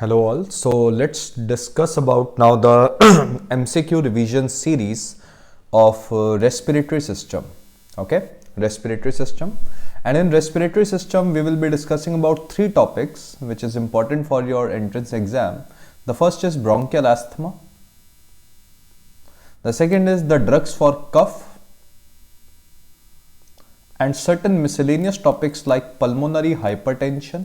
Hello all. So let's discuss about now the MCQ revision series of respiratory system. Okay, respiratory system. And in respiratory system, we will be discussing about three topics which is important for your entrance exam. The first is bronchial asthma. The second is the drugs for cough and certain miscellaneous topics like pulmonary hypertension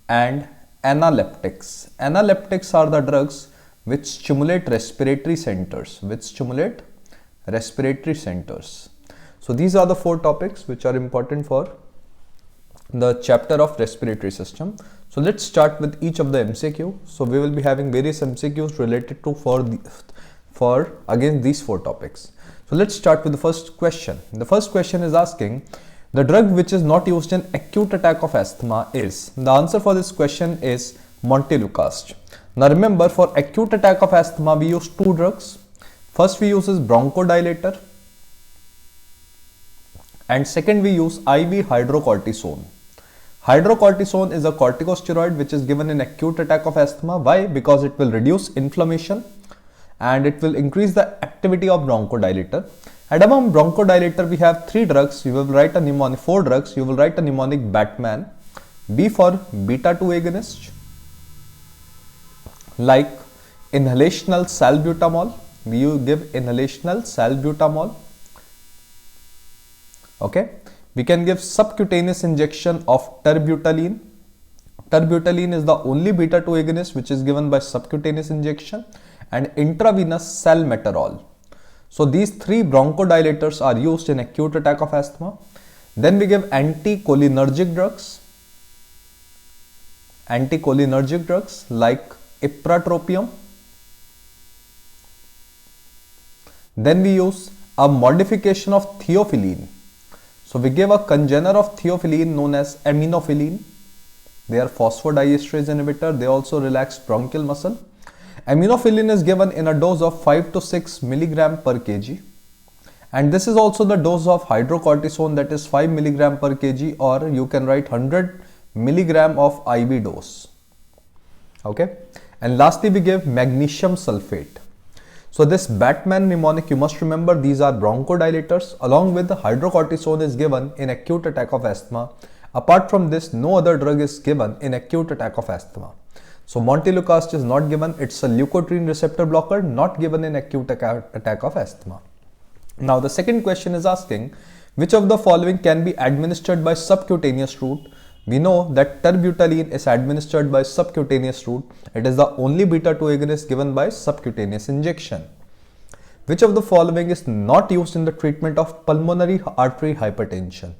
and analeptics. Analeptics are the drugs which stimulate respiratory centers, So these are the four topics which are important for the chapter of respiratory system. So let's start with each of the MCQ. So we will be having various MCQs related to for again these four topics. So let's start with the first question. The first question is asking, the drug which is not used in acute attack of asthma is. The answer for this question is Montelukast. Now remember, for acute attack of asthma we use two drugs. First we use is bronchodilator and second we use IV hydrocortisone. Hydrocortisone is a corticosteroid which is given in acute attack of asthma. Why? Because it will reduce inflammation and it will increase the activity of bronchodilator. And among bronchodilator, we have three drugs. You will write a mnemonic, four drugs. You will write a mnemonic Batman. B for beta 2 agonist, like inhalational salbutamol. We give inhalational salbutamol. Okay. We can give subcutaneous injection of terbutaline. Terbutaline is the only beta 2 agonist which is given by subcutaneous injection, and intravenous salmeterol. So these three bronchodilators are used in acute attack of asthma. Then we give anticholinergic drugs. Anticholinergic drugs like ipratropium. Then we use a modification of theophylline. So we give a congener of theophylline known as aminophylline. They are phosphodiesterase inhibitor. They also relax bronchial muscle. Aminophylline is given in a dose of 5 to 6 milligram per kg, and this is also the dose of hydrocortisone, that is 5 milligram per kg, or you can write 100 milligram of IV dose. Okay, and lastly we give magnesium sulfate. So this Batman mnemonic, you must remember, these are bronchodilators. Along with the hydrocortisone is given in acute attack of asthma. Apart from this, no other drug is given in acute attack of asthma. So Montelukast is not given. It's a leukotriene receptor blocker, not given in acute attack of asthma. Now the second question is asking, which of the following can be administered by subcutaneous route? We know that terbutaline is administered by subcutaneous route. It is the only beta 2 agonist given by subcutaneous injection. Which of the following is not used in the treatment of pulmonary artery hypertension?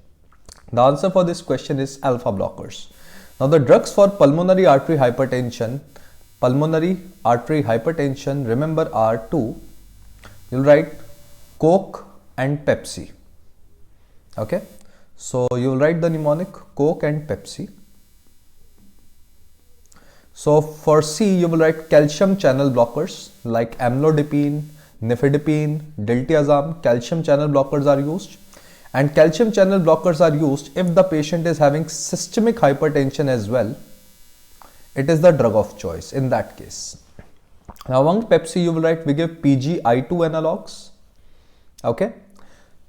The answer for this question is alpha blockers. Now the drugs for pulmonary artery hypertension, remember are two. You'll write Coke and Pepsi. Okay, so you'll write the mnemonic Coke and Pepsi. So for C, you will write calcium channel blockers like amlodipine, nifedipine, diltiazem. Calcium channel blockers are used. And calcium channel blockers are used if the patient is having systemic hypertension as well. It is the drug of choice in that case. Now among Pepsi, you will write, we give PGI2 analogs. Okay.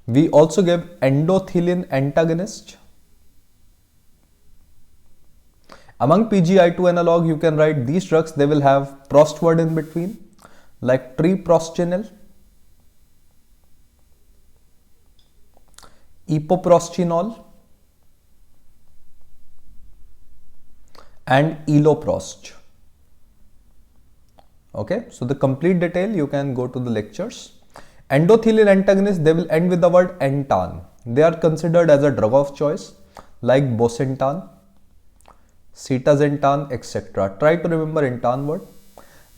We also give endothelin antagonist. Among PGI2 analog, you can write these drugs, they will have prost word in between, like treprostinil, epoprostinol and eloprost. Okay, so the complete detail you can go to the lectures. Endothelin antagonists, they will end with the word entan. They are considered as a drug of choice like bosentan, sitazentan, etc. Try to remember entan word.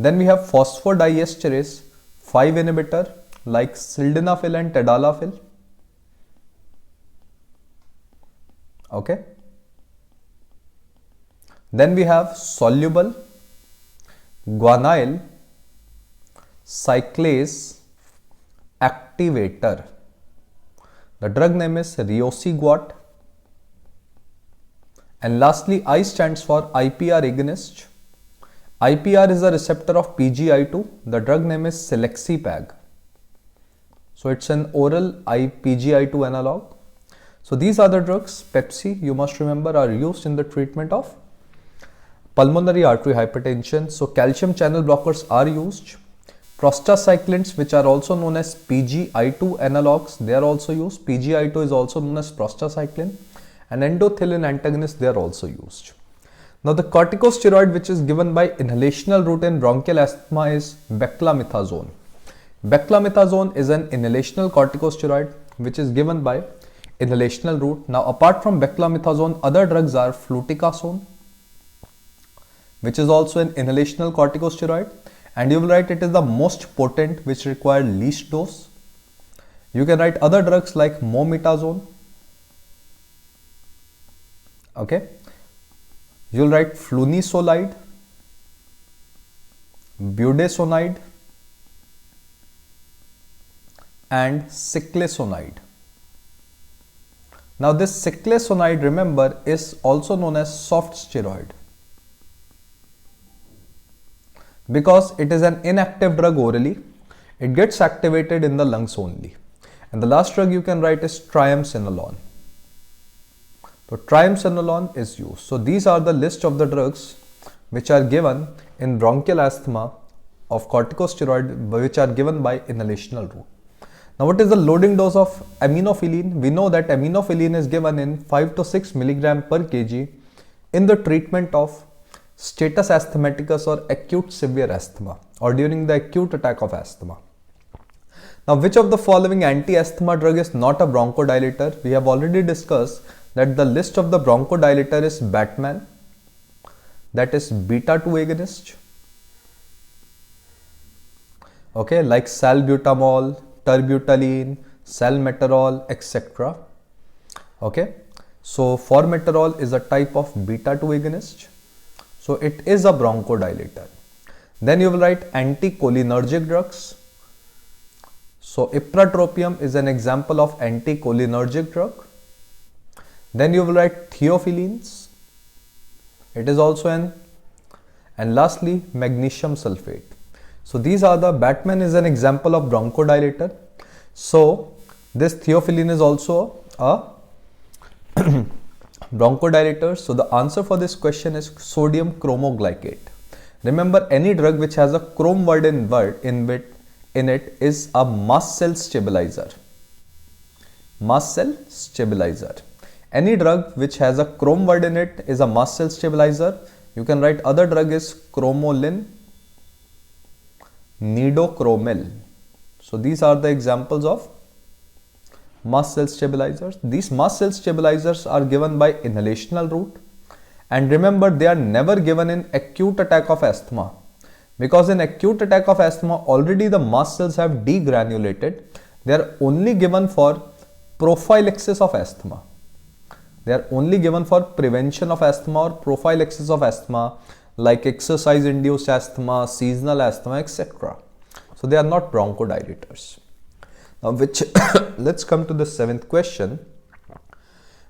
Then we have phosphodiesterase 5 inhibitor like sildenafil and tadalafil. Okay. Then we have soluble guanylyl cyclase activator. The drug name is Riociguat. And lastly, I stands for IPR agonist. IPR is a receptor of PGI2. The drug name is selexipag. So it's an oral PGI2 analog. So these are the drugs, Pepsi, you must remember, are used in the treatment of pulmonary artery hypertension. So calcium channel blockers are used. Prostacyclins, which are also known as PGI2 analogs, they are also used. PGI2 is also known as prostacyclin, and endothelin antagonists, they are also used. Now the corticosteroid which is given by inhalational route in bronchial asthma is beclomethasone. Beclomethasone is an inhalational corticosteroid which is given by inhalational route. Now apart from beclomethasone, other drugs are fluticasone, which is also an inhalational corticosteroid, and you will write it is the most potent, which require least dose. You can write other drugs like mometazone. Okay, you will write flunisolide, budesonide, and cyclesonide. Now this cyclesonide, remember, is also known as soft steroid because it is an inactive drug orally. It gets activated in the lungs only. And the last drug you can write is triamcinolone. So triamcinolone is used. So these are the list of the drugs which are given in bronchial asthma of corticosteroid, which are given by inhalational route. Now what is the loading dose of aminophylline? We know that aminophylline is given in 5 to 6 milligram per kg in the treatment of status asthmaticus or acute severe asthma, or during the acute attack of asthma. Now which of the following anti-asthma drug is not a bronchodilator? We have already discussed that the list of the bronchodilator is Batman, that is beta 2 agonist, okay, like salbutamol, terbutaline, salmeterol, etc. Okay, so formoterol is a type of beta 2 agonist, so it is a bronchodilator. Then you will write anticholinergic drugs. So ipratropium is an example of anticholinergic drug. Then you will write theophylline, it is also an, and lastly magnesium sulfate. So these are the, Batman is an example of bronchodilator. So this theophylline is also a bronchodilator. So the answer for this question is sodium chromoglycate. Remember, any drug which has a chrome word in it is a mast cell stabilizer. Mast cell stabilizer. Any drug which has a chrome word in it is a mast cell stabilizer. You can write other drug is cromolyn, nidocromel. So these are the examples of mast cell stabilizers. These mast cell stabilizers are given by inhalational route, and remember, they are never given in acute attack of asthma, because in acute attack of asthma already the mast cells have degranulated. They are only given for prophylaxis of asthma. They are only given for prevention of asthma or prophylaxis of asthma, like exercise induced asthma, seasonal asthma, etc. So they are not bronchodilators. Now let's come to the 7th question.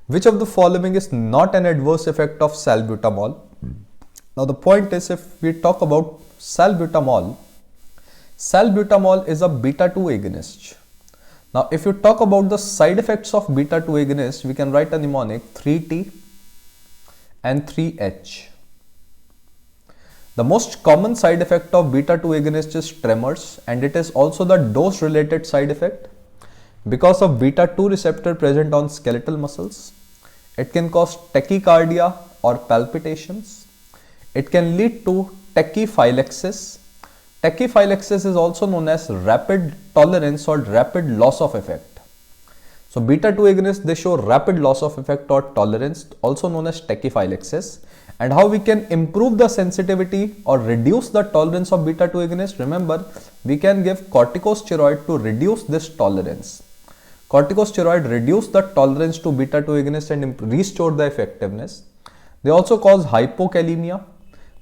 Which of the following is not an adverse effect of salbutamol? Now the point is, if we talk about salbutamol, salbutamol is a beta 2 agonist. Now if you talk about the side effects of beta 2 agonist, we can write a mnemonic 3T and 3H. The most common side effect of beta 2 agonist is tremors, and it is also the dose related side effect. Because of beta 2 receptor present on skeletal muscles, it can cause tachycardia or palpitations. It can lead to tachyphylaxis. Tachyphylaxis is also known as rapid tolerance or rapid loss of effect. So beta 2 agonists, they show rapid loss of effect or tolerance, also known as tachyphylaxis. And how we can improve the sensitivity or reduce the tolerance of beta 2 agonist? Remember, we can give corticosteroid to reduce this tolerance. Corticosteroid reduce the tolerance to beta 2 agonist and restore the effectiveness. They also cause hypokalemia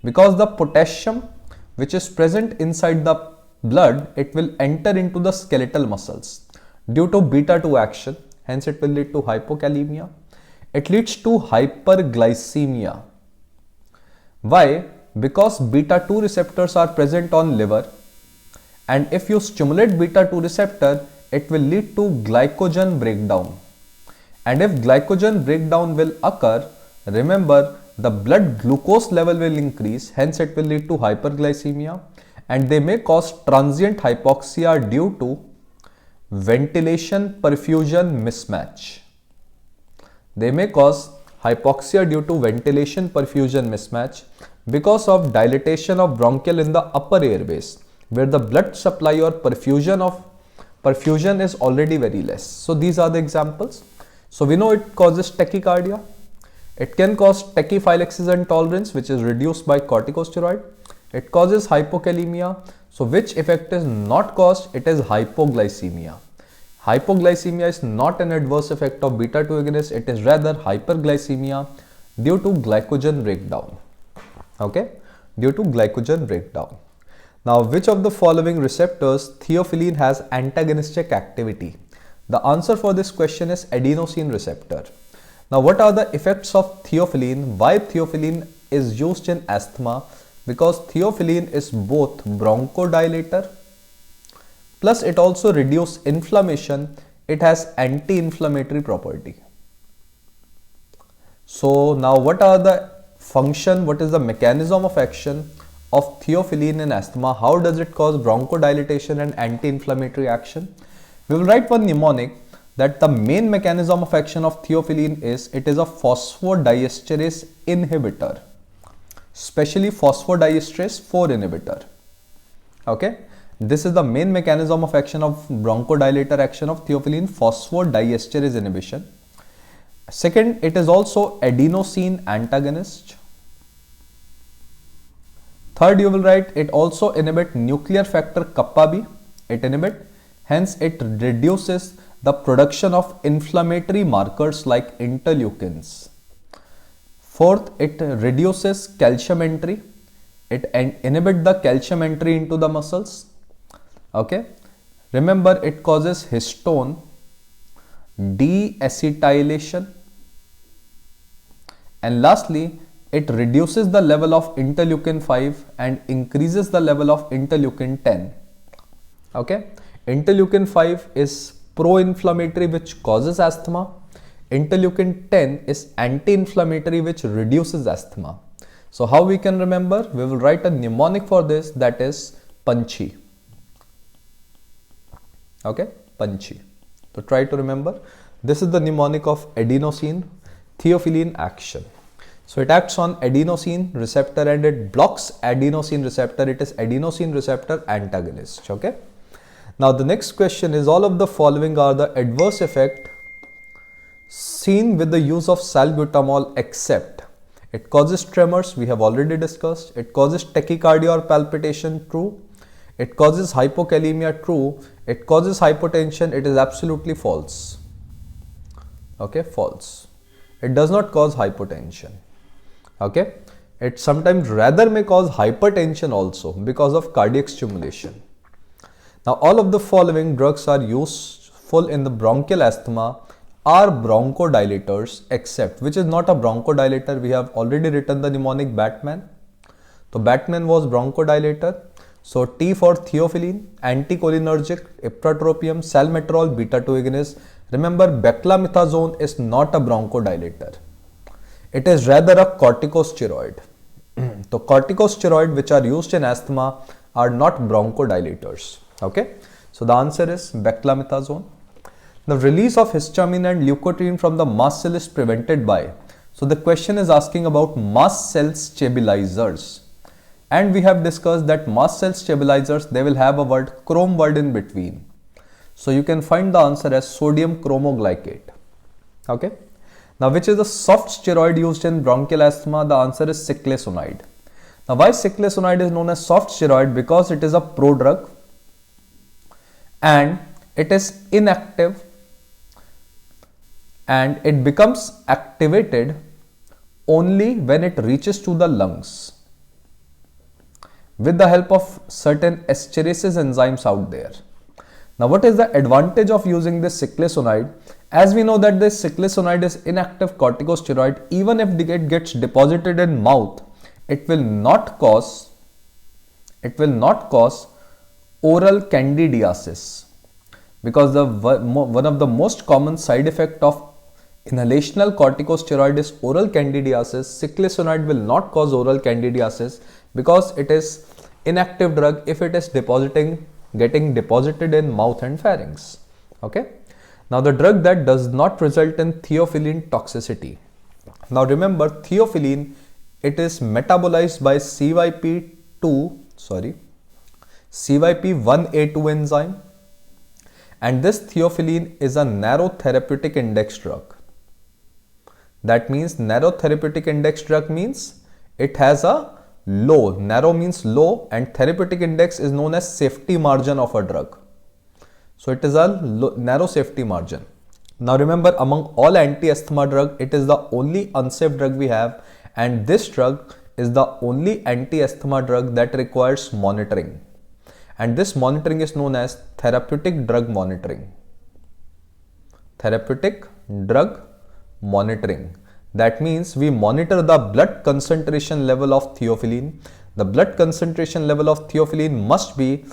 because the potassium which is present inside the blood, it will enter into the skeletal muscles due to beta 2 action. Hence it will lead to hypokalemia. It leads to hyperglycemia. Why? Because beta 2 receptors are present on liver, and if you stimulate beta 2 receptor, it will lead to glycogen breakdown. And if glycogen breakdown will occur, remember the blood glucose level will increase, hence it will lead to hyperglycemia, and they may cause transient hypoxia due to ventilation perfusion mismatch. They may cause hypoxia due to ventilation perfusion mismatch because of dilatation of bronchial in the upper airways, where the blood supply or perfusion is already very less. So these are the examples. So we know it causes tachycardia. It can cause tachyphylaxis intolerance, which is reduced by corticosteroid. It causes hypokalemia. So which effect is not caused? It is hypoglycemia. Hypoglycemia is not an adverse effect of beta 2 agonist. It is rather hyperglycemia due to glycogen breakdown. Okay, due to glycogen breakdown. Now, which of the following receptors theophylline has antagonistic activity? The answer for this question is adenosine receptor. Now, what are the effects of theophylline? Why theophylline is used in asthma? Because theophylline is both bronchodilator, plus it also reduces inflammation. It has anti-inflammatory property. So now what are the function, what is the mechanism of action of theophylline in asthma? How does it cause bronchodilation and anti-inflammatory action? We will write one mnemonic that the main mechanism of action of theophylline is it is a phosphodiesterase inhibitor, especially phosphodiesterase 4 inhibitor. Okay, this is the main mechanism of action of bronchodilator action of theophylline, phosphodiesterase inhibition. Second, it is also adenosine antagonist. Third, you will write it also inhibit nuclear factor kappa B. It inhibit, hence it reduces the production of inflammatory markers like interleukins. Fourth, it reduces calcium entry. It inhibit the calcium entry into the muscles. Okay, remember it causes histone deacetylation, and lastly it reduces the level of interleukin 5 and increases the level of interleukin 10. Okay, interleukin 5 is pro-inflammatory, which causes asthma. Interleukin 10 is anti-inflammatory, which reduces asthma. So how we can remember? We will write a mnemonic for this, that is punchy. Okay, punchy. So try to remember. This is the mnemonic of adenosine theophylline action. So it acts on adenosine receptor and it blocks adenosine receptor. It is adenosine receptor antagonist. Okay. Now the next question is, all of the following are the adverse effect seen with the use of salbutamol except it causes tremors, we have already discussed. It causes tachycardia or palpitation, true. It causes hypokalemia, true. It causes hypotension, it is absolutely false. Okay, false. It does not cause hypotension. Okay, it sometimes rather may cause hypertension also because of cardiac stimulation. Now all of the following drugs are useful in the bronchial asthma are bronchodilators except, which is not a bronchodilator. We have already written the mnemonic Batman. So Batman was bronchodilator. So T for theophylline, anticholinergic, ipratropium, salmeterol, beta 2 agonist. Remember, beclomethasone is not a bronchodilator. It is rather a corticosteroid. So corticosteroid which are used in asthma are not bronchodilators. Okay. So the answer is beclomethasone. The release of histamine and leukotriene from the mast cell is prevented by. So the question is asking about mast cell stabilizers. And we have discussed that mast cell stabilizers, they will have a word chrome word in between. So you can find the answer as sodium chromoglycate. Okay. Now which is the soft steroid used in bronchial asthma? The answer is cyclesonide. Now why cyclesonide is known as soft steroid? Because it is a prodrug and it is inactive and it becomes activated only when it reaches to the lungs with the help of certain esterase enzymes out there. Now, what is the advantage of using this cyclisonide? As we know that this cyclisonide is inactive corticosteroid, even if it gets deposited in mouth, it will not cause oral candidiasis, because one of the most common side effect of inhalational corticosteroid is oral candidiasis. Cyclisonide will not cause oral candidiasis because it is inactive drug if it is getting deposited in mouth and pharynx. Okay. Now the drug that does not result in theophylline toxicity. Now remember, theophylline, it is metabolized by CYP1A2 enzyme, and this theophylline is a narrow therapeutic index drug. That means narrow therapeutic index drug means it has a low, narrow means low, and therapeutic index is known as safety margin of a drug. So it is a narrow safety margin. Now remember, among all anti-asthma drug, it is the only unsafe drug we have, and this drug is the only anti-asthma drug that requires monitoring. And this monitoring is known as therapeutic drug monitoring. Therapeutic drug monitoring. That means we monitor the blood concentration level of theophylline. The blood concentration level of theophylline must be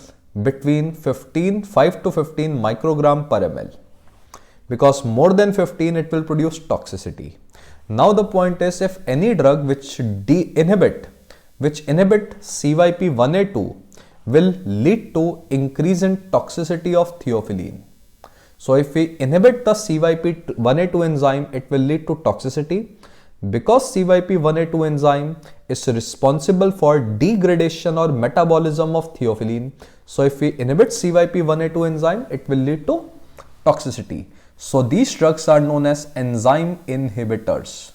between 5 to 15 microgram per ml, because more than 15 it will produce toxicity. Now the point is, if any drug which inhibit CYP1A2 will lead to increase in toxicity of theophylline. So if we inhibit the CYP1A2 enzyme, it will lead to toxicity, because CYP1A2 enzyme is responsible for degradation or metabolism of theophylline. So if we inhibit CYP1A2 enzyme, it will lead to toxicity. So these drugs are known as enzyme inhibitors.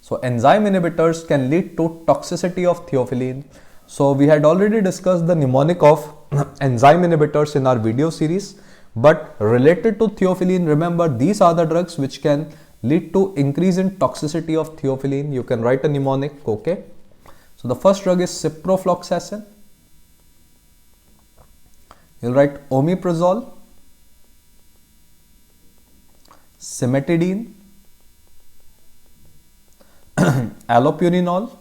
So enzyme inhibitors can lead to toxicity of theophylline. So we had already discussed the mnemonic of enzyme inhibitors in our video series, but related to theophylline, remember, these are the drugs which can lead to increase in toxicity of theophylline. You can write a mnemonic, okay? So the first drug is ciprofloxacin. You'll write omeprazole, cimetidine, allopurinol,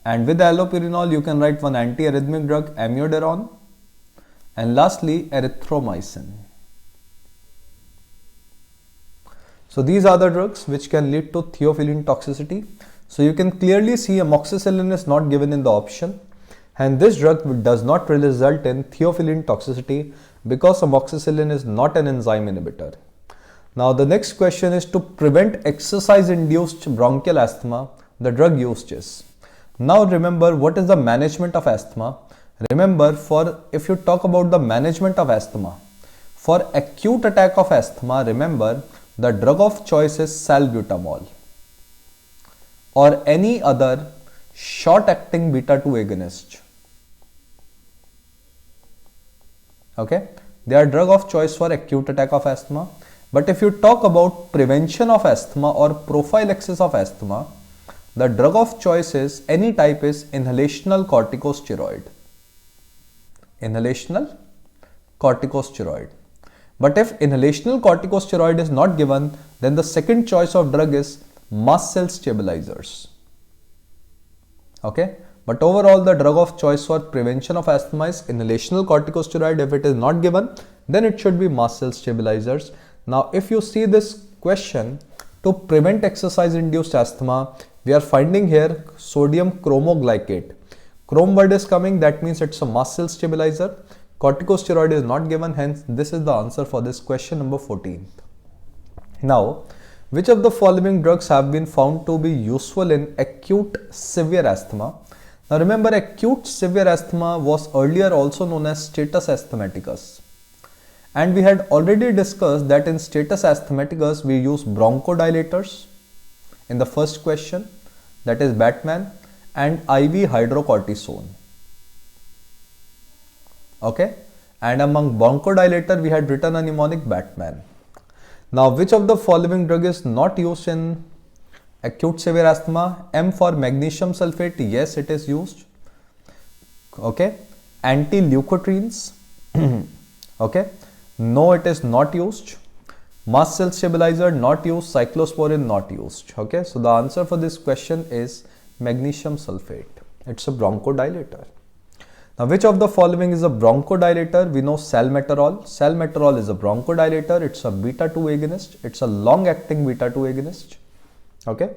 and with allopurinol you can write one antiarrhythmic drug, amiodarone, and lastly erythromycin. So these are the drugs which can lead to theophylline toxicity. So you can clearly see amoxicillin is not given in the option, and this drug does not result in theophylline toxicity because amoxicillin is not an enzyme inhibitor. Now the next question is, to prevent exercise-induced bronchial asthma, the drug used is. Now remember, what is the management of asthma? Remember, if you talk about the management of asthma, for acute attack of asthma, remember, the drug of choice is salbutamol or any other short-acting beta-2 agonist. Okay, they are drug of choice for acute attack of asthma. But if you talk about prevention of asthma or prophylaxis of asthma, the drug of choice is any type is inhalational corticosteroid. Inhalational corticosteroid. But if inhalational corticosteroid is not given, then the second choice of drug is mast cell stabilizers. Okay, but overall the drug of choice for prevention of asthma is inhalational corticosteroid. If it is not given, then it should be mast cell stabilizers. Now if you see this question, to prevent exercise induced asthma, we are finding here sodium chromoglycate. Chrome word is coming, that means it's a mast cell stabilizer. Corticosteroid is not given, hence this is the answer for this question number 14. Now, which of the following drugs have been found to be useful in acute severe asthma? Now remember, acute severe asthma was earlier also known as status asthmaticus. And we had already discussed that in status asthmaticus we use bronchodilators in the first question, that is Batman, and IV hydrocortisone. Okay, and among bronchodilator we had written a mnemonic Batman. Now which of the following drug is not used in acute severe asthma? M for magnesium sulfate, yes, it is used. Okay, anti-leukotrienes, Okay, no, it is not used. Mast cell stabilizer not used, cyclosporin not used. Okay, so the answer for this question is magnesium sulfate. It's a bronchodilator. Now, which of the following is a bronchodilator? We know salmeterol. Salmeterol is a bronchodilator. It's a beta 2 agonist. It's a long-acting beta 2 agonist. Okay.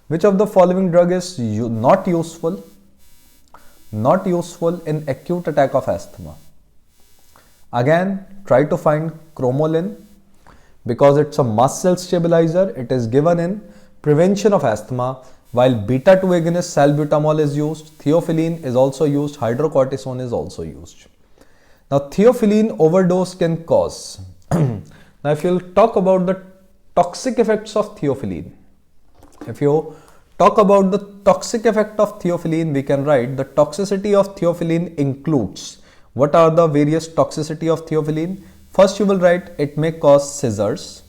Which of the following drug is not useful? Not useful in acute attack of asthma. Again, try to find cromolyn because it's a mast cell stabilizer. It is given in prevention of asthma. While beta 2 agonist salbutamol is used, theophylline is also used, hydrocortisone is also used. Now, theophylline overdose can cause. Now, if you talk about the toxic effects of theophylline, if you talk about the toxic effect of theophylline, we can write the toxicity of theophylline includes. What are the various toxicity of theophylline? First, you will write it may cause seizures.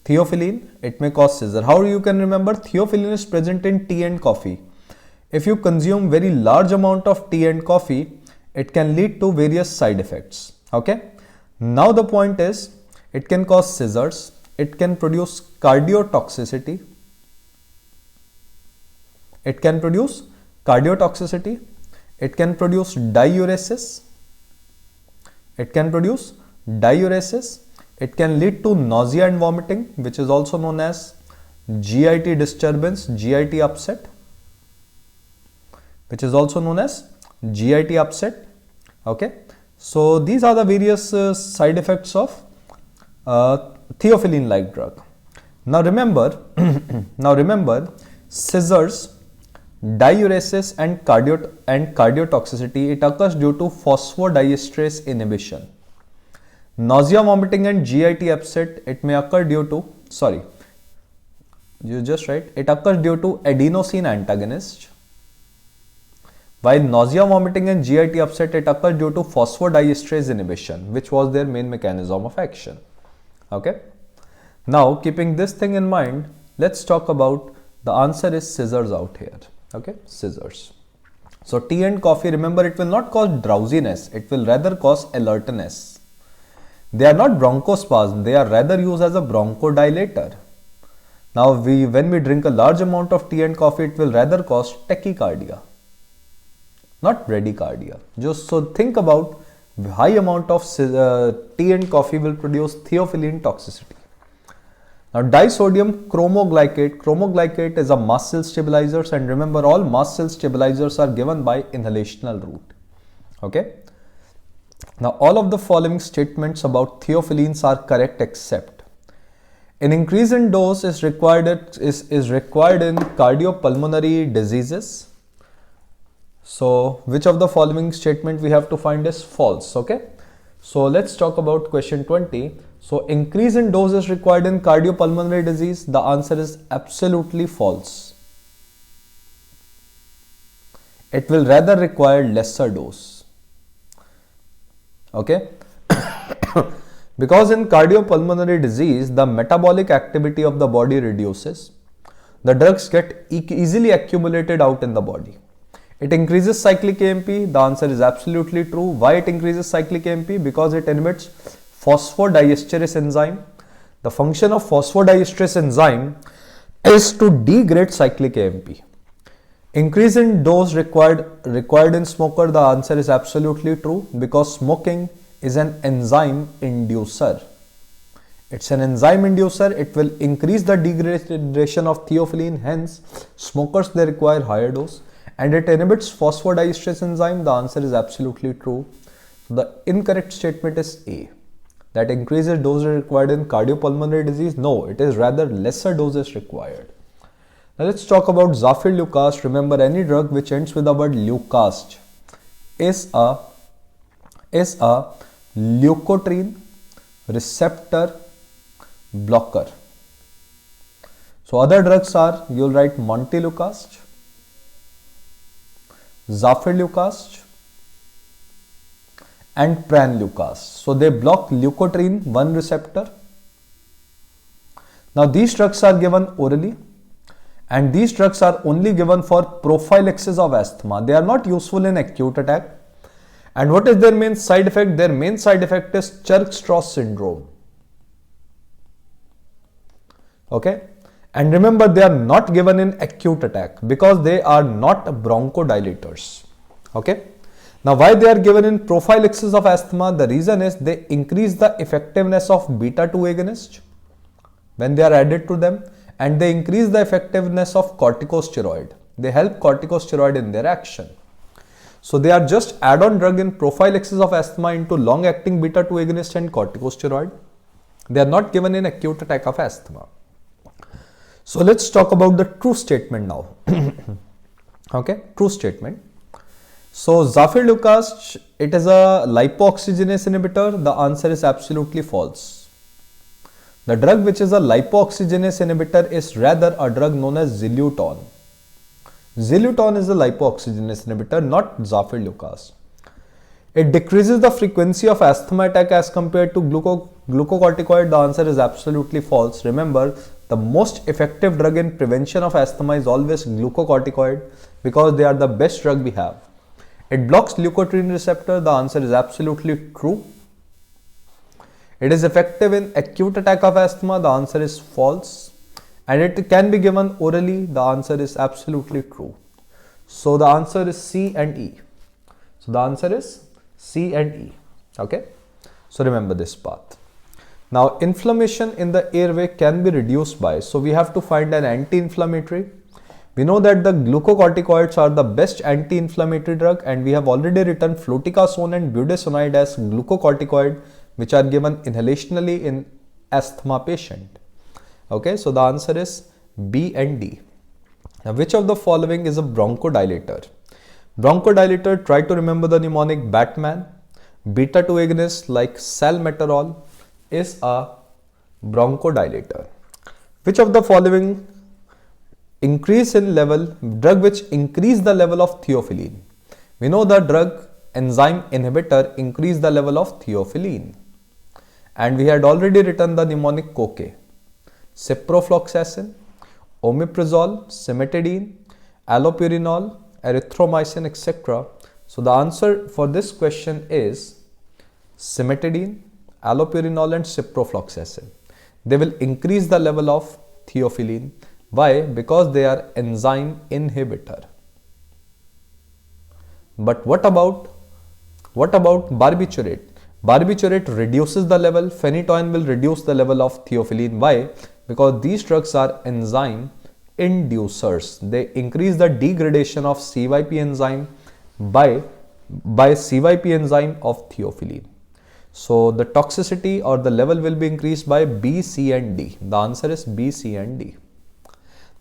Theophylline, it may cause seizure. How you can remember? Theophylline is present in tea and coffee. If you consume very large amount of tea and coffee, it can lead to various side effects. Okay. Now the point is, it can cause seizures. It can produce cardiotoxicity. It can produce cardiotoxicity. It can produce diuresis. It can produce diuresis. It can lead to nausea and vomiting, which is also known as GIT disturbance, GIT upset, which is also known as GIT upset. Okay. So these are the various side effects of theophylline like drug. Now remember, seizures, diuresis and cardiotoxicity, it occurs due to phosphodiesterase inhibition. Nausea, vomiting and GIT upset, it may occur due to, it occurs due to adenosine antagonist. While nausea, vomiting and GIT upset, it occurs due to phosphodiesterase inhibition, which was their main mechanism of action. Okay. Now, keeping this thing in mind, let's talk about the answer is seizures out here. Okay, seizures. So, tea and coffee, remember, it will not cause drowsiness, it will rather cause alertness. They are not bronchospasm, they are rather used as a bronchodilator. Now, when we drink a large amount of tea and coffee, it will rather cause tachycardia, not bradycardia. Just so think about high amount of tea and coffee will produce theophylline toxicity. Now, disodium chromoglycate. Chromoglycate is a mast cell stabilizer, and remember, all mast cell stabilizers are given by inhalational route. Okay. Now, all of the following statements about theophylline are correct except an increase in dose is required in cardiopulmonary diseases. So, which of the following statement we have to find is false? Okay. So, let's talk about question 20. So, increase in dose is required in cardiopulmonary disease. The answer is absolutely false. It will rather require lesser dose. Okay. Because in cardiopulmonary disease, the metabolic activity of the body reduces. The drugs get easily accumulated out in the body. It increases cyclic AMP. The answer is absolutely true. Why it increases cyclic AMP? Because it inhibits phosphodiesterase enzyme. The function of phosphodiesterase enzyme is to degrade cyclic AMP. Increase in dose required in smoker. The answer is absolutely true because smoking is an enzyme inducer. It's an enzyme inducer. It will increase the degradation of theophylline. Hence, smokers, they require higher dose. And it inhibits phosphodiesterase enzyme. The answer is absolutely true. So the incorrect statement is A. That increases dose required in cardiopulmonary disease. No, it is rather lesser doses required. Now let's talk about zafirlukast. Remember, any drug which ends with the word leucast is a leukotriene receptor blocker. So other drugs are, you'll write montelukast, zafirlukast and pranlukast. So they block leukotriene 1 receptor. Now these drugs are given orally, and these drugs are only given for prophylaxis of asthma. They are not useful in acute attack. And what is their main side effect? Their main side effect is Churg-Strauss syndrome. Okay, and remember, they are not given in acute attack because they are not bronchodilators. Okay, now why they are given in prophylaxis of asthma? The reason is they increase the effectiveness of beta 2 agonist when they are added to them, and they increase the effectiveness of corticosteroid. They help corticosteroid in their action. So they are just add-on drug in prophylaxis of asthma into long-acting beta 2 agonist and corticosteroid. They are not given in acute attack of asthma. So let's talk about the true statement now. Okay, true statement. So Zafirlukast, it is a lipooxygenase inhibitor. The answer is absolutely false. The drug which is a lipooxygenase inhibitor is rather a drug known as Xileuton. Xileuton is a lipooxygenase inhibitor, not Zafirlukast. It decreases the frequency of asthma attack as compared to glucocorticoid. The answer is absolutely false. Remember, the most effective drug in prevention of asthma is always glucocorticoid because they are the best drug we have. It blocks leukotriene receptor. The answer is absolutely true. It is effective in acute attack of asthma. The answer is false. And it can be given orally. The answer is absolutely true. So the answer is C and E. So the answer is C and E. Okay. So remember this path. Now inflammation in the airway can be reduced by, so we have to find an anti-inflammatory. We know that the glucocorticoids are the best anti-inflammatory drug, and we have already written fluticasone and budesonide as glucocorticoid, which are given inhalationally in asthma patient. Okay, so the answer is B and D. Now which of the following is a bronchodilator? Bronchodilator, try to remember the mnemonic Batman. Beta 2 agonist like salmeterol is a bronchodilator. Which of the following increase in level, drug which increase the level of theophylline? We know the drug enzyme inhibitor increase the level of theophylline, and we had already written the mnemonic coca. Ciprofloxacin, omeprazole, cimetidine, allopurinol, erythromycin, etc. So the answer for this question is cimetidine, allopurinol and ciprofloxacin. They will increase the level of theophylline. Why? Because they are enzyme inhibitor. But what about barbiturate? Barbiturate reduces the level. Phenytoin will reduce the level of theophylline. Why? Because these drugs are enzyme inducers. They increase the degradation of CYP enzyme by CYP enzyme of theophylline. So the toxicity or the level will be increased by B, C and D. The answer is B, C and D.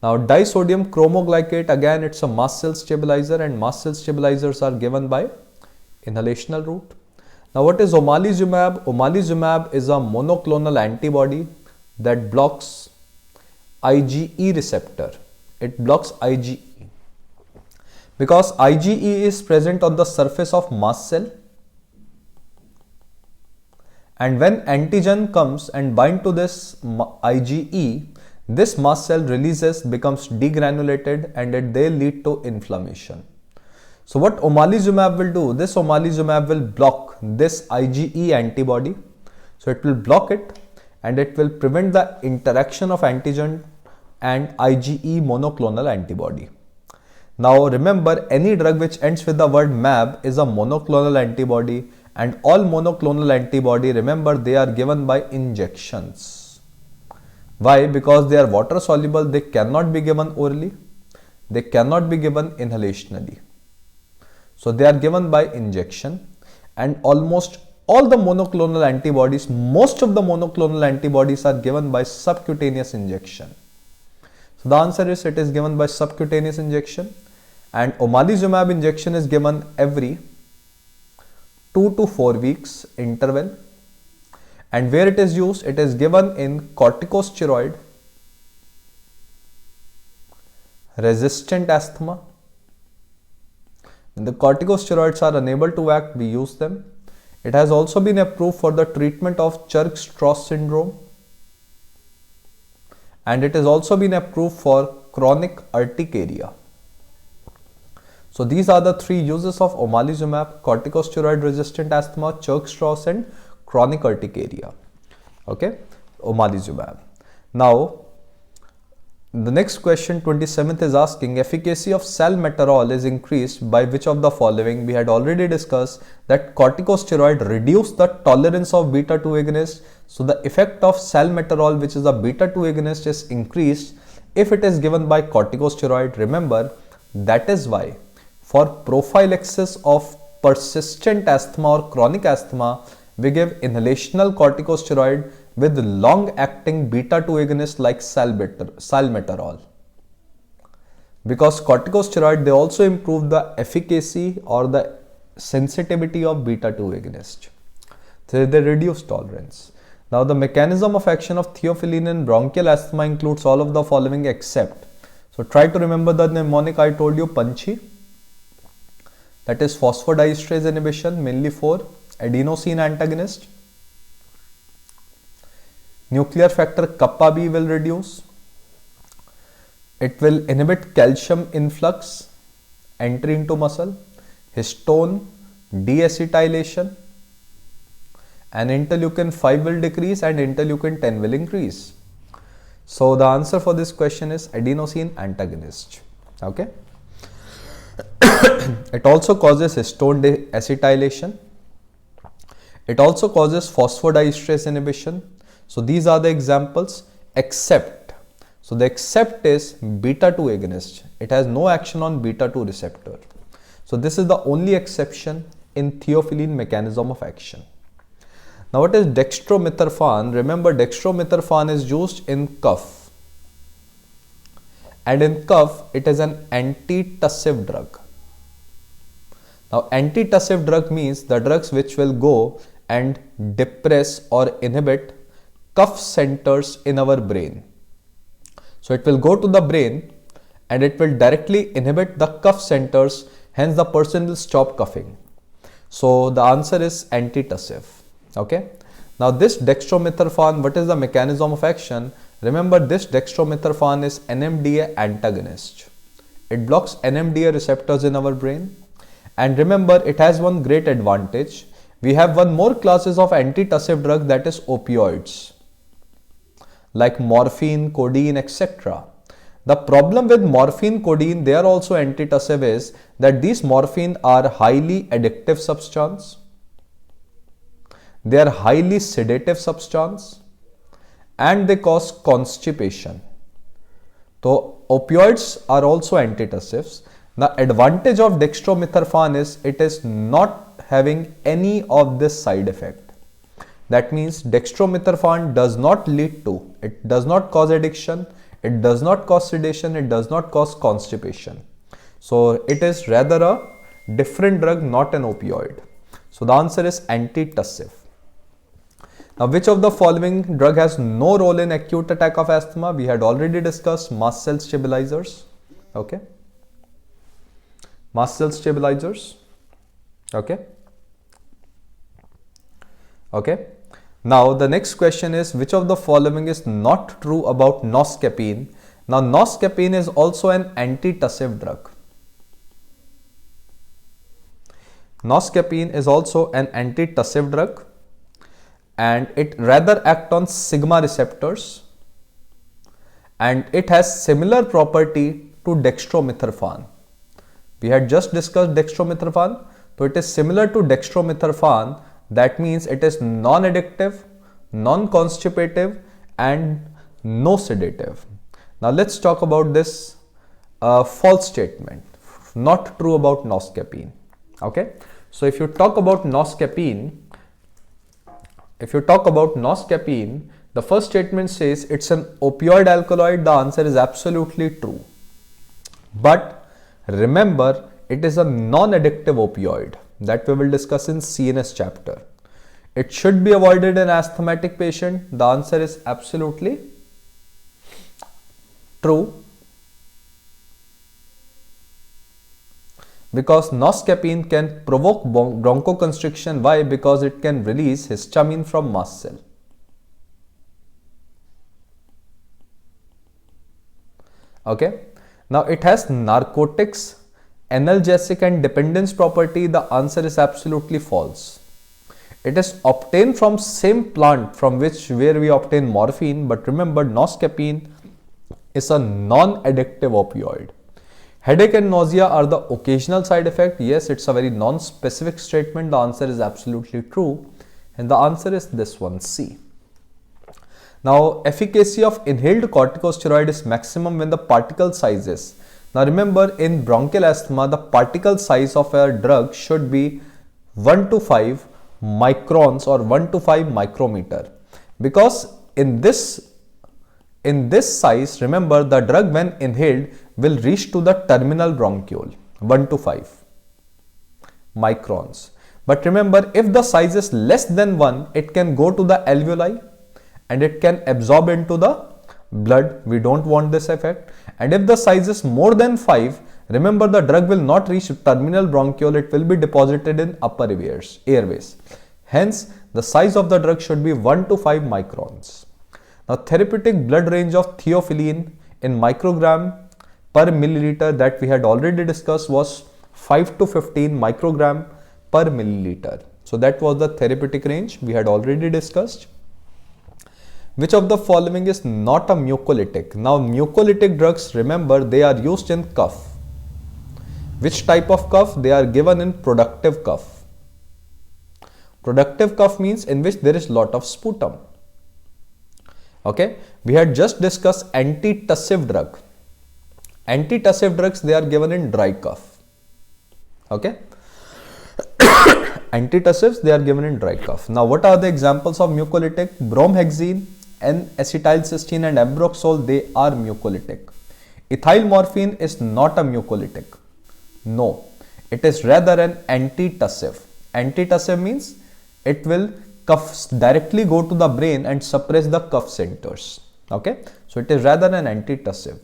Now disodium chromoglycate, again it's a mast cell stabilizer, and mast cell stabilizers are given by inhalational route. Now what is omalizumab? Omalizumab is a monoclonal antibody that blocks IgE receptor. It blocks IgE because IgE is present on the surface of mast cell, and when antigen comes and bind to this IgE, this mast cell becomes degranulated, and they lead to inflammation. So what omalizumab will do? This omalizumab will block this IgE antibody. So it will block it, and it will prevent the interaction of antigen and IgE monoclonal antibody. Now remember, any drug which ends with the word mab is a monoclonal antibody, and all monoclonal antibody, remember, they are given by injections. Why? Because they are water soluble. They cannot be given orally. They cannot be given inhalationally. So they are given by injection, and almost all the monoclonal antibodies, most of the monoclonal antibodies are given by subcutaneous injection. So the answer is it is given by subcutaneous injection, and omalizumab injection is given every 2 to 4 weeks interval. And where it is used? It is given in corticosteroid resistant asthma. When the corticosteroids are unable to act, we use them. It has also been approved for the treatment of Churg-Strauss syndrome, and it has also been approved for chronic urticaria. So these are the three uses of omalizumab: corticosteroid resistant asthma, Churg-Strauss, and chronic urticaria. Okay, omalizumab. Now, the next question, 27th, is asking efficacy of salmeterol is increased by which of the following? We had already discussed that corticosteroid reduce the tolerance of beta 2 agonist. So the effect of salmeterol, which is a beta 2 agonist, is increased if it is given by corticosteroid. Remember, that is why for prophylaxis of persistent asthma or chronic asthma, we give inhalational corticosteroid with long-acting beta-2 agonist like salmeterol. Because corticosteroid, they also improve the efficacy or the sensitivity of beta-2 agonist. So they reduce tolerance. Now the mechanism of action of theophylline in bronchial asthma includes all of the following except. So try to remember the mnemonic I told you, punchy. That is phosphodiesterase inhibition, mainly for adenosine antagonist. Nuclear factor kappa B will reduce. It will inhibit calcium influx, entry into muscle, histone deacetylation, and interleukin 5 will decrease and interleukin 10 will increase. So the answer for this question is adenosine antagonist. Okay. It also causes histone deacetylation. It also causes phosphodiesterase inhibition. So these are the examples except. So the except is beta 2 agonist. It has no action on beta 2 receptor. So this is the only exception in theophylline mechanism of action. Now what is dextromethorphan? Remember, dextromethorphan is used in cough. And in cough, it is an antitussive drug. Now antitussive drug means the drugs which will go and depress or inhibit cough centers in our brain. So it will go to the brain and it will directly inhibit the cough centers, hence the person will stop coughing. So the answer is antitussive. Okay. Now this dextromethorphan, what is the mechanism of action? Remember, this dextromethorphan is NMDA antagonist. It blocks NMDA receptors in our brain. And remember, it has one great advantage. We have one more classes of antitussive drug, that is opioids, like morphine, codeine, etc. The problem with morphine, codeine, they are also antitussive, is that these morphine are highly addictive substance. They are highly sedative substance and they cause constipation. So opioids are also antitussives. The advantage of dextromethorphan is it is not having any of this side effect. That means dextromethorphan does not lead to, it does not cause addiction, it does not cause sedation, it does not cause constipation. So it is rather a different drug, not an opioid. So the answer is antitussive. Now which of the following drug has no role in acute attack of asthma? We had already discussed mast cell stabilizers. Okay. Mast cell stabilizers. Okay. Okay. Now the next question is which of the following is not true about noscapine? Now noscapine is also an antitussive drug. Noscapine is also an antitussive drug and it rather acts on sigma receptors and it has similar property to dextromethorphan. We had just discussed dextromethorphan, so it is similar to dextromethorphan. That means it is non-addictive, non-constipative and no sedative. Now let's talk about this false statement, not true about noscapine. Okay, so if you talk about noscapine, the first statement says it's an opioid alkaloid. The answer is absolutely true. But remember, it is a non-addictive opioid that we will discuss in CNS chapter. It should be avoided in asthmatic patient. The answer is absolutely true. Because noscapine can provoke bronchoconstriction. Why? Because it can release histamine from mast cell. Okay. Now it has narcotics, analgesic and dependence property. The answer is absolutely false. It is obtained from same plant from where we obtain morphine, but remember noscapine is a non-addictive opioid. Headache and nausea are the occasional side effect. Yes, it's a very non-specific statement. The answer is absolutely true. And the answer is this one, C. Now, efficacy of inhaled corticosteroid is maximum when the particle size is. Now, remember in bronchial asthma, the particle size of a drug should be 1 to 5 microns or 1 to 5 micrometer. Because in this size, remember the drug when inhaled will reach to the terminal bronchiole 1 to 5 microns. But remember, if the size is less than 1, it can go to the alveoli and it can absorb into the blood. We don't want this effect. And if the size is more than 5, remember the drug will not reach terminal bronchiole, it will be deposited in upper airways. Hence, the size of the drug should be 1 to 5 microns. Now, therapeutic blood range of theophylline in microgram per milliliter that we had already discussed was 5 to 15 microgram per milliliter. So, that was the therapeutic range we had already discussed. Which of the following is not a mucolytic? Now, mucolytic drugs, remember, they are used in cough. Which type of cough? They are given in productive cough. Productive cough means in which there is lot of sputum. Okay, we had just discussed antitussive drug. Antitussive drugs, they are given in dry cough. Okay, antitussives, they are given in dry cough. Now, what are the examples of mucolytic? Bromhexine, N-acetylcysteine and ambroxol, they are mucolytic. Ethyl morphine is not a mucolytic. No, it is rather an antitussive. Antitussive means it will directly go to the brain and suppress the cough centers. Okay, so it is rather an antitussive.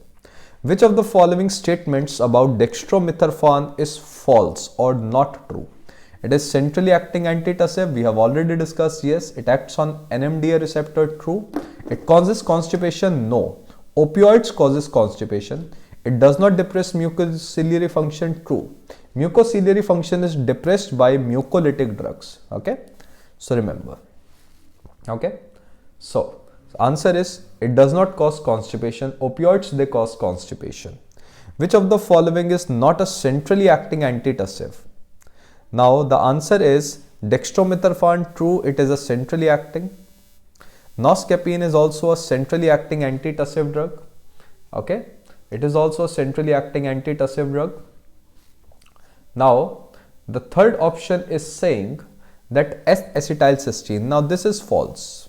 Which of the following statements about dextromethorphan is false or not true? It is centrally acting antitussive. We have already discussed. Yes, it acts on NMDA receptor. True. It causes constipation. No. Opioids causes constipation. It does not depress mucociliary function. True. Mucociliary function is depressed by mucolytic drugs. Okay. So remember. Okay. So answer is it does not cause constipation. Opioids, they cause constipation. Which of the following is not a centrally acting antitussive? Now the answer is dextromethorphan. True, it is a centrally acting. Noscapine is also a centrally acting antitussive drug. Okay, it is also a centrally acting antitussive drug. Now the third option is saying that S-acetylcysteine. Now this is false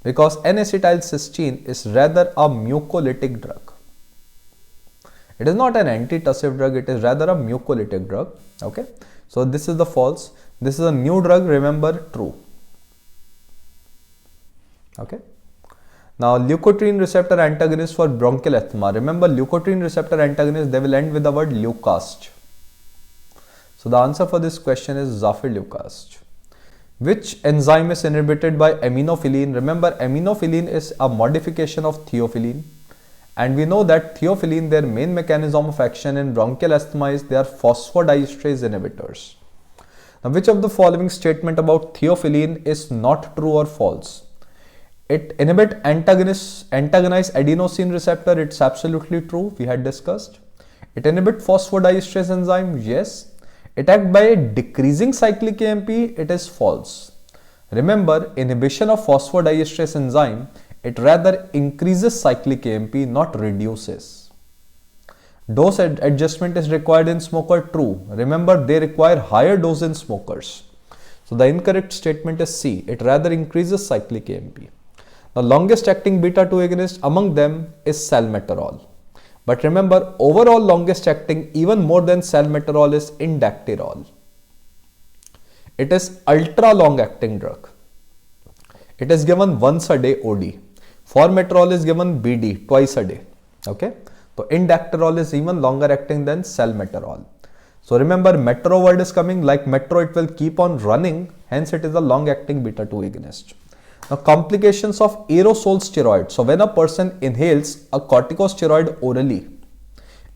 because N-acetylcysteine is rather a mucolytic drug. It is not an antitussive drug, it is rather a mucolytic drug. Okay, so this is the false. This is a new drug, remember, true. Okay. Now leukotriene receptor antagonist for bronchial asthma. Remember, leukotriene receptor antagonist, they will end with the word leucast. So the answer for this question is zafirleucast. Which enzyme is inhibited by aminophylline? Remember, aminophylline is a modification of theophylline. And we know that theophylline, their main mechanism of action in bronchial asthma is they are phosphodiesterase inhibitors. Now, which of the following statement about theophylline is not true or false? It antagonize adenosine receptor. It's absolutely true. We had discussed. It inhibit phosphodiesterase enzyme. Yes. It acts by decreasing cyclic AMP. It is false. Remember, inhibition of phosphodiesterase enzyme, it rather increases cyclic AMP, not reduces. Dose adjustment is required in smoker. True. Remember, they require higher dose in smokers. So the incorrect statement is C. It rather increases cyclic AMP. The longest acting beta 2 agonist among them is salmeterol. But remember, overall longest acting, even more than salmeterol, is indapterol. It is ultra long acting drug. It is given once a day OD. Formoterol is given BD, twice a day. Okay. So indapterol is even longer acting than salmeterol. So remember, metro word is coming, like metro, it will keep on running. Hence it is a long acting beta 2 agonist. Now, complications of aerosol steroid. So, when a person inhales a corticosteroid orally,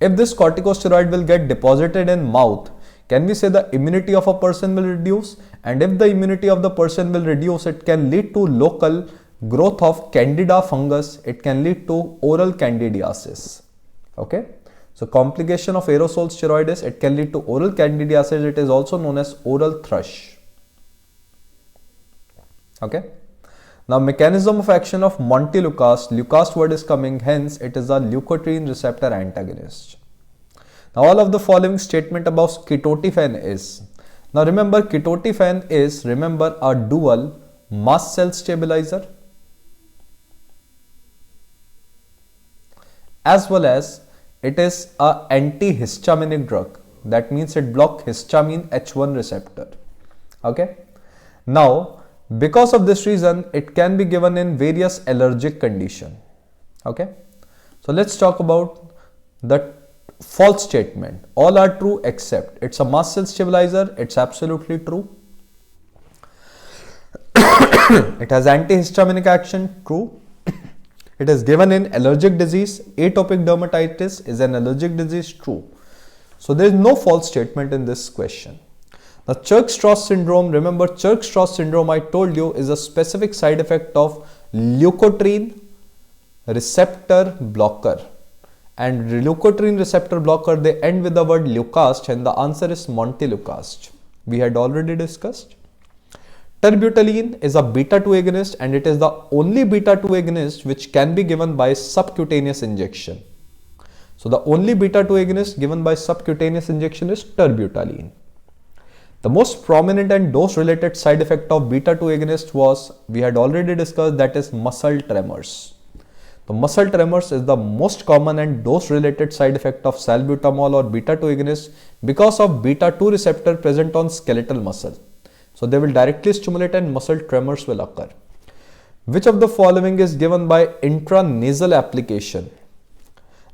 if this corticosteroid will get deposited in mouth, can we say the immunity of a person will reduce? And if the immunity of the person will reduce, it can lead to local growth of candida fungus. It can lead to oral candidiasis. Okay. So, complication of aerosol steroid is it can lead to oral candidiasis. It is also known as oral thrush. Okay. Now, mechanism of action of montelukast. Leucast word is coming, hence it is a leukotriene receptor antagonist. Now, all of the following statement about ketotifen is. Now, remember ketotifen is a dual mast cell stabilizer as well as it is a antihistaminic drug. That means it blocks histamine H1 receptor. Okay. Now, because of this reason, it can be given in various allergic condition. Okay. So, let's talk about the false statement. All are true except it's a mast cell stabilizer. It's absolutely true. It has antihistaminic action. True. It is given in allergic disease. Atopic dermatitis is an allergic disease. True. So, there is no false statement in this question. Now, Churg-Strauss syndrome, remember Churg-Strauss syndrome I told you is a specific side effect of leukotriene receptor blocker. And leukotriene receptor blocker, they end with the word leucast and the answer is montelukast. We had already discussed. Terbutaline is a beta-2 agonist and it is the only beta-2 agonist which can be given by subcutaneous injection. So, the only beta-2 agonist given by subcutaneous injection is terbutaline. The most prominent and dose-related side effect of beta-2 agonist was, we had already discussed, that is muscle tremors. The muscle tremors is the most common and dose-related side effect of salbutamol or beta-2 agonist because of beta-2 receptor present on skeletal muscle. So, they will directly stimulate and muscle tremors will occur. Which of the following is given by intranasal application?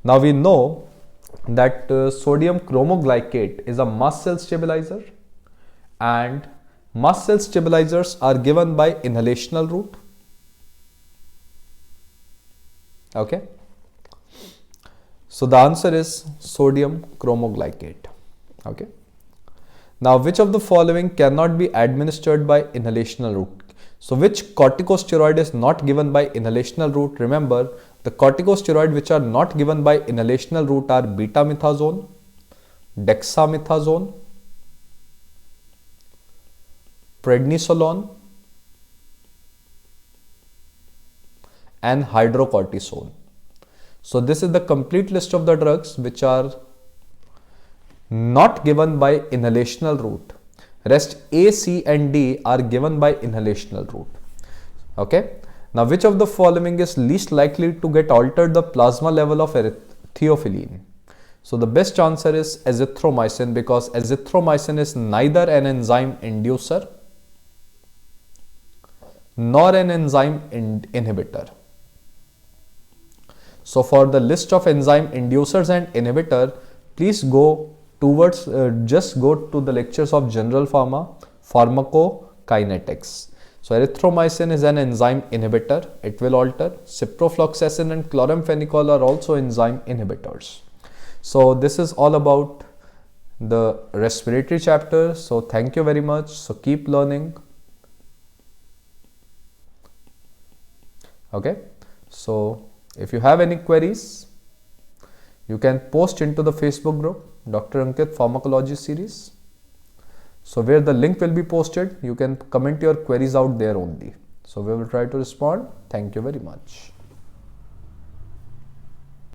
Now, we know that sodium chromoglycate is a mast cell stabilizer. And mast cell stabilizers are given by inhalational route. Okay. So, the answer is sodium chromoglycate. Okay. Now, which of the following cannot be administered by inhalational route? So, which corticosteroid is not given by inhalational route? Remember, the corticosteroid which are not given by inhalational route are betamethasone, dexamethasone, prednisolone and hydrocortisone. So, this is the complete list of the drugs which are not given by inhalational route. Rest A, C and D are given by inhalational route. Okay. Now, which of the following is least likely to get altered the plasma level of theophylline? So, the best answer is azithromycin because azithromycin is neither an enzyme inducer nor an enzyme inhibitor. So, for the list of enzyme inducers and inhibitor, please go towards just go to the lectures of general pharmacokinetics. So, erythromycin is an enzyme inhibitor. It will alter. Ciprofloxacin and chloramphenicol are also enzyme inhibitors. So, this is all about the respiratory chapter. So, thank you very much. So, keep learning. Okay. So, if you have any queries, you can post into the Facebook group, Dr. Ankit Pharmacology Series. So, where the link will be posted, you can comment your queries out there only. So, we will try to respond. Thank you very much.